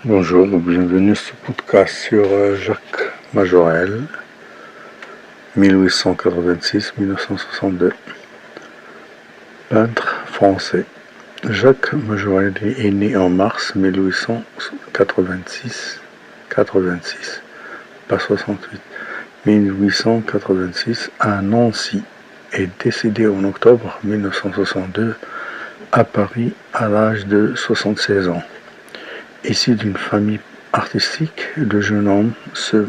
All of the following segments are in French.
Bonjour, bienvenue sur ce podcast sur Jacques Majorelle, 1886-1962, peintre français. Jacques Majorelle est né en mars 1886, pas 68, 1886 à Nancy et décédé en octobre 1962 à Paris à l'âge de 76 ans. Issu d'une famille artistique, le jeune homme se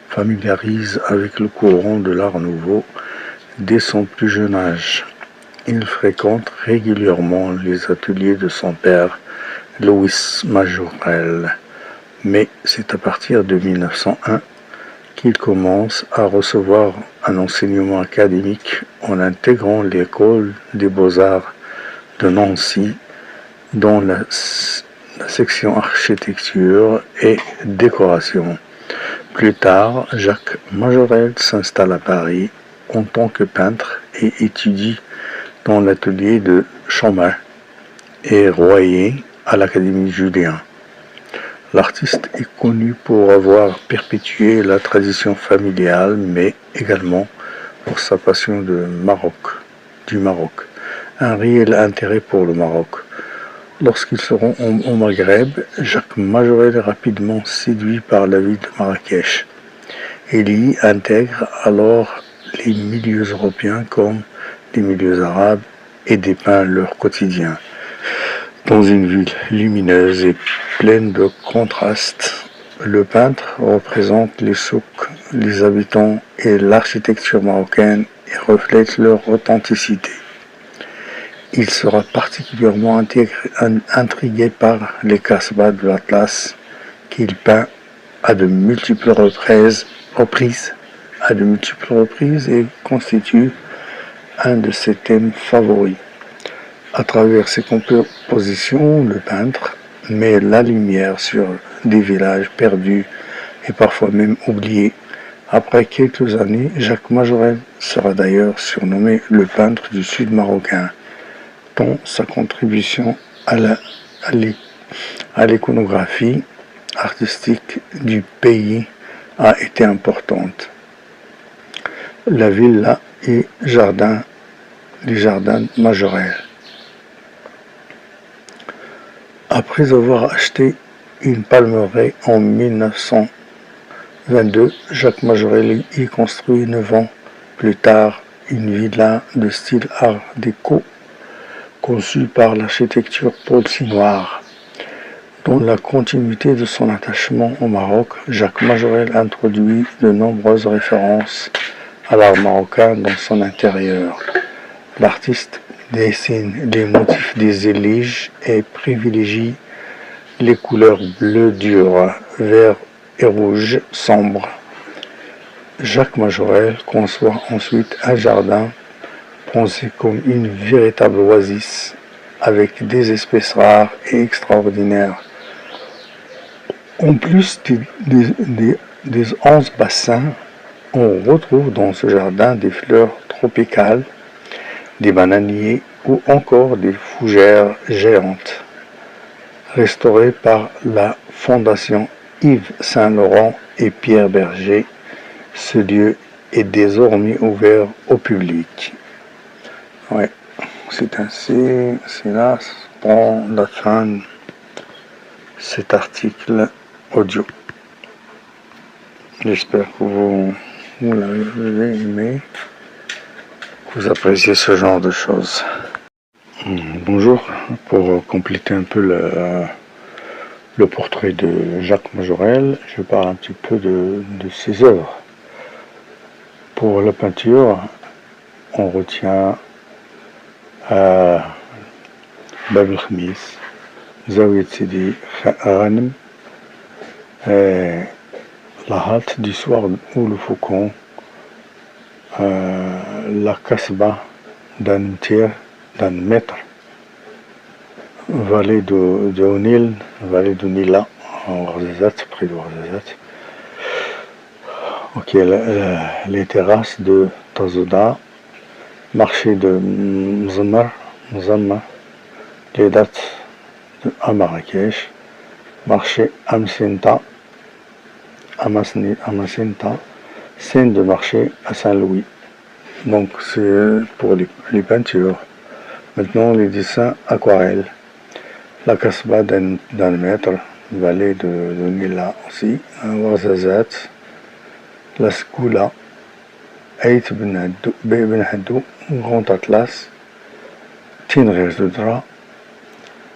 familiarise avec le courant de l'Art nouveau dès son plus jeune âge. Il fréquente régulièrement les ateliers de son père, Louis Majorelle, mais c'est à partir de 1901 qu'il commence à recevoir un enseignement académique en intégrant l'école des beaux-arts de Nancy, dont la section architecture et décoration. Plus tard, Jacques Majorelle s'installe à Paris en tant que peintre et étudie dans l'atelier de Chambin et Royer à l'Académie Julian. L'artiste est connu pour avoir perpétué la tradition familiale, mais également pour sa passion du Maroc, un réel intérêt pour le Maroc. Lorsqu'ils seront au Maghreb, Jacques Majorelle est rapidement séduit par la ville de Marrakech. Il y intègre alors les milieux européens comme les milieux arabes et dépeint leur quotidien. Dans une ville lumineuse et pleine de contrastes, le peintre représente les souks, les habitants et l'architecture marocaine et reflète leur authenticité. Il sera particulièrement intrigué par les Casbah de l'Atlas qu'il peint à de multiples reprises et constitue un de ses thèmes favoris. À travers ses compositions, le peintre met la lumière sur des villages perdus et parfois même oubliés. Après quelques années, Jacques Majorelle sera d'ailleurs surnommé le peintre du Sud marocain, dont sa contribution à l'iconographie artistique du pays a été importante. La villa et les jardins Majorelle. Après avoir acheté une palmeraie en 1922, Jacques Majorelle y construit 9 ans plus tard une villa de style art déco conçue par l'architecture Paul Sinoir. Dans la continuité de son attachement au Maroc, Jacques Majorelle introduit de nombreuses références à l'art marocain dans son intérieur. L'artiste dessine les motifs des éliges et privilégie les couleurs bleu dur, vert et rouge sombre. Jacques Majorelle conçoit ensuite un jardin pensé comme une véritable oasis avec des espèces rares et extraordinaires. En plus des 11 bassins, on retrouve dans ce jardin des fleurs tropicales, des bananiers ou encore des fougères géantes. Restauré par la Fondation Yves Saint-Laurent et Pierre Berger, ce lieu est désormais ouvert au public. Ouais, c'est ainsi, c'est là, pour la fin de cet article audio. J'espère que vous l'avez aimé, que vous appréciez ce genre de choses. Bonjour, pour compléter un peu le portrait de Jacques Majorelle, je parle un petit peu de ses œuvres. Pour la peinture, on retient Bab el-Khamis, Zawiyat Sidi Ghanem, la halte du soir ou le faucon, la Casbah d'un tiers, d'un mètre, vallée de Onil, vallée de Nila, en Ouarzazate, près de Ouarzazate. Ok, les terrasses de Tazouda, marché de Mzamma, les dates à Marrakech, marché Amacinta, scène de marché à Saint-Louis. Donc c'est pour les peintures. Maintenant les dessins aquarelles. La Casbah d'un maître, vallée de Nila aussi, Ouarzazate, la Skoula, Ait Ben Haddou, Grand Atlas, Tinrez de drap,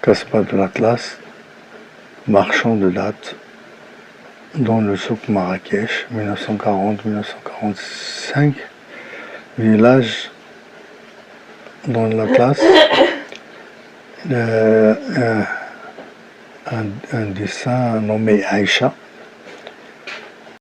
Casbah de l'Atlas, marchand de dates, dans le souk Marrakech, 1940-1945, village dans l'Atlas, un dessin nommé Aïcha,